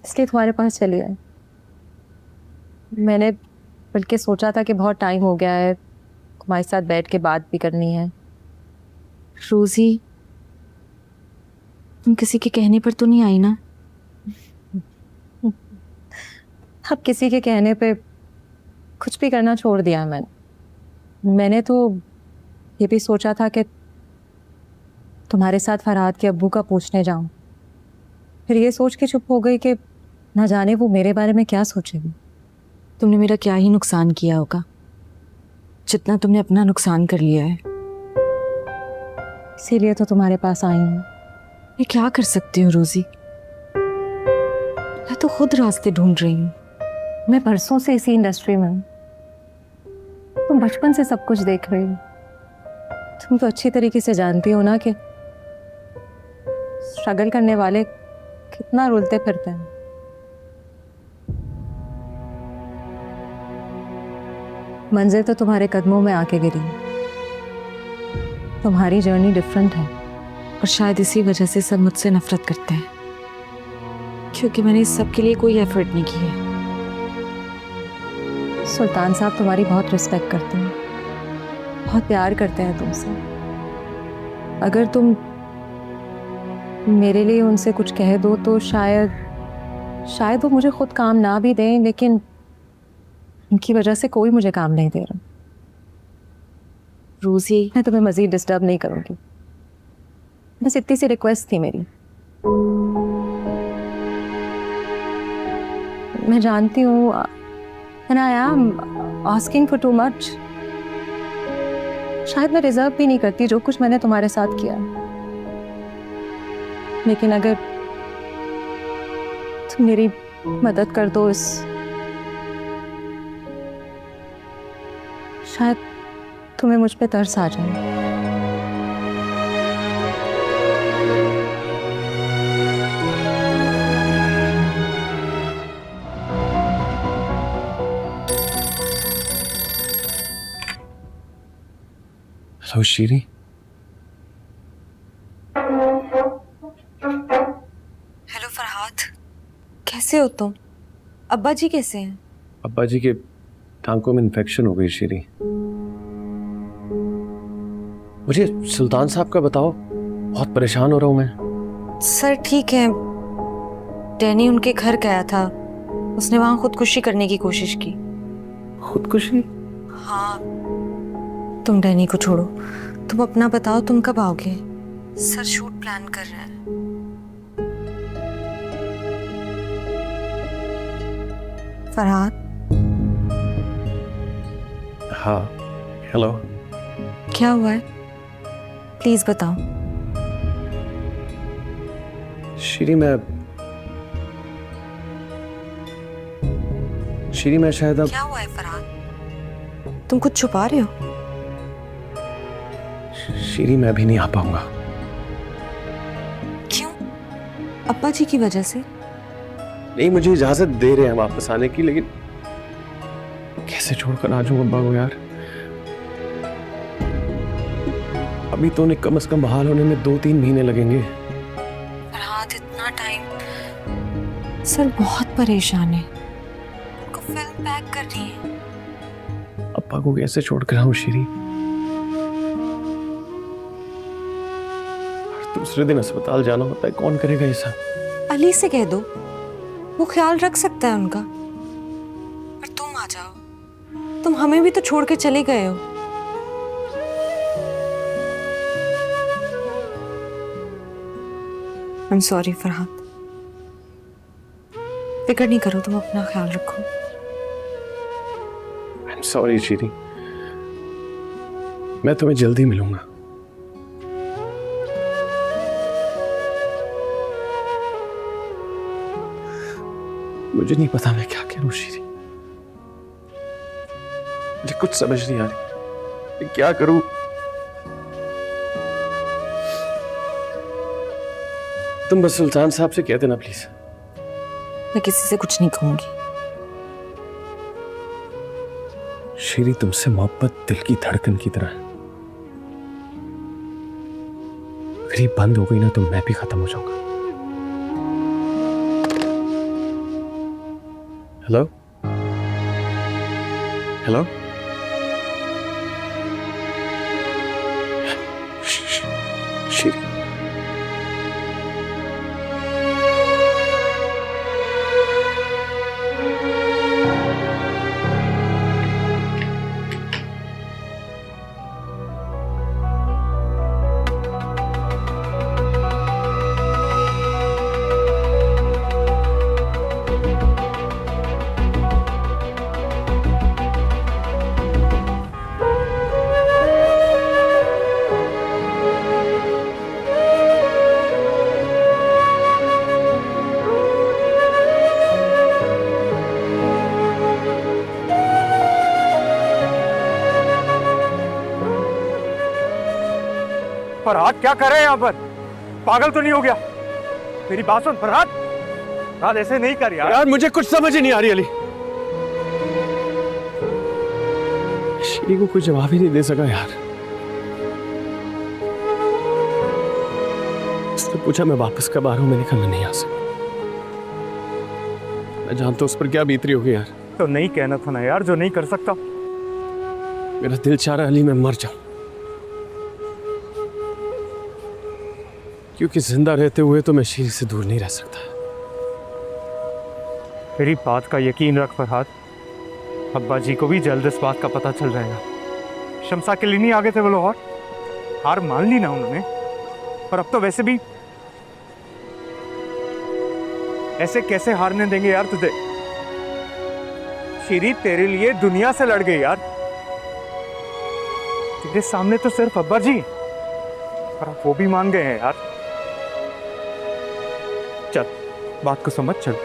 इसलिए तुम्हारे पास चली आई। मैंने बल्कि सोचा था कि बहुत टाइम हो गया है, तुम्हारे साथ बैठ के बात भी करनी है। रोजी, तुम किसी के कहने पर तो नहीं आई ना? अब किसी के कहने पे कुछ भी करना छोड़ दिया है मैंने तो ये भी सोचा था कि तुम्हारे साथ फरहाद के अब्बू का पूछने जाऊं, फिर ये सोच के चुप हो गई कि ना जाने वो मेरे बारे में क्या सोचेगी। तुमने मेरा क्या ही नुकसान किया होगा, जितना तुमने अपना नुकसान कर लिया है। इसीलिए तो तुम्हारे पास आई हूँ। मैं क्या कर सकती हूँ रोजी, मैं तो खुद रास्ते ढूंढ रही हूँ। मैं बरसों से इसी इंडस्ट्री में हूँ, तुम बचपन से सब कुछ देख रही हो। तुम तो अच्छी तरीके से जानती हो ना कि स्ट्रगल करने वाले कितना रुलते फिरते हैं। मंजिल तो तुम्हारे कदमों में आके गिरी। तुम्हारी जर्नी डिफरेंट है और शायद इसी वजह से सब मुझसे नफरत करते हैं, क्योंकि मैंने इस सब के लिए कोई एफर्ट नहीं की है। सुल्तान साहब तुम्हारी बहुत रिस्पेक्ट करते हैं, बहुत प्यार करते हैं तुमसे। अगर तुम मेरे लिए उनसे कुछ कह दो तो शायद वो मुझे खुद काम ना भी दें, लेकिन उनकी वजह से कोई मुझे काम नहीं दे रहा। रोजी, मैं तुम्हें मजीद डिस्टर्ब नहीं करूंगी, बस इतनी सी रिक्वेस्ट थी मेरी। मैं जानती हूँ and I am asking for too much। शायद मैं डिजर्व भी नहीं करती जो कुछ मैंने तुम्हारे साथ किया, लेकिन अगर तुम मेरी मदद कर दो शायद तुम्हें मुझ पे तरस आ जाए। हेलो शीरी। हेलो फरहाद, कैसे हो तुम? अब्बा जी कैसे हैं? अब्बा जी के टांकों में इन्फेक्शन हो गई शीरी। मुझे सुल्तान साहब का बताओ, बहुत परेशान हो रहा हूं मैं। सर ठीक है, डैनी उनके घर गया था, उसने वहां खुदकुशी करने की कोशिश की। खुदकुशी? हाँ, तुम डैनी को छोड़ो, तुम अपना बताओ, तुम कब आओगे? सर शूट प्लान कर रहे हैं। फरहाद। हाँ, हेलो। क्या हुआ है, प्लीज बताओ। शीरी मैं शायद अब क्या हुआ है फरहाद, तुम कुछ छुपा रहे हो? शीरी मैं भी नहीं आ पाऊंगा। क्यों? अब्बा जी की वजह से? नहीं, मुझे इजाजत दे रहे हैं वापस आने की, लेकिन कैसे छोड़कर आ जाऊं अब्बा को यार। अभी तो उन्हें कम से कम बहाल होने में 2-3 महीने लगेंगे। फरहाद इतना टाइम? सर बहुत परेशान है, उनको फिल्म पैक करनी है। अब्बा को कैसे छोड़कर आऊं शीरी? दूसरे दिन अस्पताल जाना होता है, कौन करेगा ये सब? अली से कह दो, वो ख्याल रख सकता है उनका। पर तुम आ जाओ, तुम हमें भी तो छोड़ के चले गए हो। I'm sorry फरहाद, फिक्र नहीं करो, तुम अपना ख्याल रखो। I'm sorry शीरी, मैं तुम्हें जल्दी मिलूंगा। मुझे नहीं पता मैं क्या करूं शीरी, मुझे कुछ समझ नहीं आ रही मैं क्या करूं। तुम बस सुल्तान साहब से कह देना प्लीज। मैं किसी से कुछ नहीं कहूंगी। शीरी, तुमसे मोहब्बत दिल की धड़कन की तरह है, अगर ये बंद हो गई ना तो मैं भी खत्म हो जाऊंगा। हेलो हेलो शीरी फरहाद क्या कर रहे हैं यहाँ पर? पागल तो नहीं हो गया? मेरी बात सुन फरहाद, फरहाद ऐसे नहीं कर यार। यार मुझे कुछ समझ ही नहीं आ रही अली। शीरी को कोई जवाब ही नहीं दे सका यार। उसने पूछा मैं वापस कब आ रहा हूं, मैंने कहा मैं नहीं आ सकता। मैं जानता हूं उस पर क्या बीत रही होगी यार। तो नहीं कहना था ना यार जो नहीं कर सकता। मेरा दिल चाह रहा है अली मैं मर जाऊं, क्योंकि जिंदा रहते हुए तो मैं शीरी से दूर नहीं रह सकता। मेरी बात का यकीन रख फरहाद, अब्बा जी को भी जल्द इस बात का पता चल जाएगा। शमसा के लिए नहीं आगे थे वो लोग, हार मान ली ना उन्होंने। पर अब तो वैसे भी ऐसे कैसे हारने देंगे यार तुझे? शीरी तेरे लिए दुनिया से लड़ गई यार। तेरे सामने तो सिर्फ अब्बा जी, पर अब वो भी मान गए हैं यार। चल बात को समझ, चल।